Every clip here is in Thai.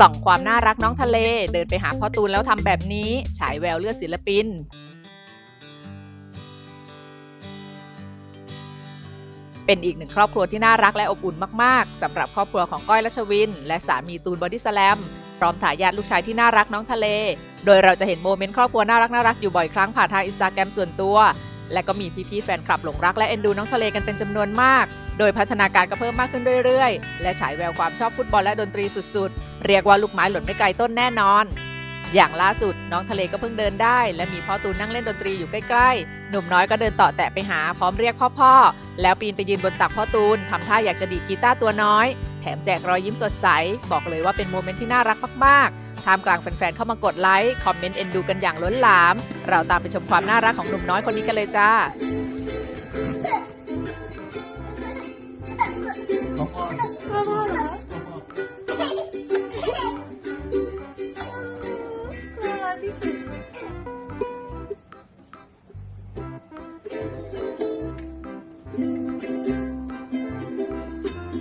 ส่องความน่ารักน้องทะเลเดินไปหาพ่อตูนแล้วทำแบบนี้ฉายแววเลือดศิลปินเป็นอีกหนึ่งครอบครัวที่น่ารักและอบอุ่นมากๆสำหรับครอบครัวของก้อยรัชวินและสามีตูนบอดี้สแลมพร้อมทายาทลูกชายที่น่ารักน้องทะเลโดยเราจะเห็นโมเมนต์ครอบครัวน่ารักอยู่บ่อยครั้งผ่านทาง Instagram ส่วนตัวและก็มีพี่ๆแฟนคลับหลงรักและเอ็นดูน้องทะเลกันเป็นจำนวนมากโดยพัฒนาการก็เพิ่มมากขึ้นเรื่อยๆและฉายแววความชอบฟุตบอลและดนตรีสุดๆเรียกว่าลูกไม้หล่นไม่ไกลต้นแน่นอนอย่างล่าสุดน้องทะเลก็เพิ่งเดินได้และมีพ่อตูนนั่งเล่นดนตรีอยู่ใกล้ๆหนุ่มน้อยก็เดินต่อแตะไปหาพร้อมเรียกพ่อแล้วปีนไปยืนบนตักพ่อตูนทำท่าอยากจะดีดกีตาร์ตัวน้อยแถมแจกรอยยิ้มสดใสบอกเลยว่าเป็นโมเมนต์ที่น่ารักมากๆท่ามกลางแฟนๆเข้ามากดไลค์คอมเมนต์เอ็นดูกันอย่างล้นหลามเราตามไปชมความน่ารักของหนุ่มน้อยคนนี้กันเลยจ้า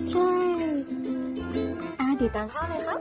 ใช่ติดตามพ่อเลยครับ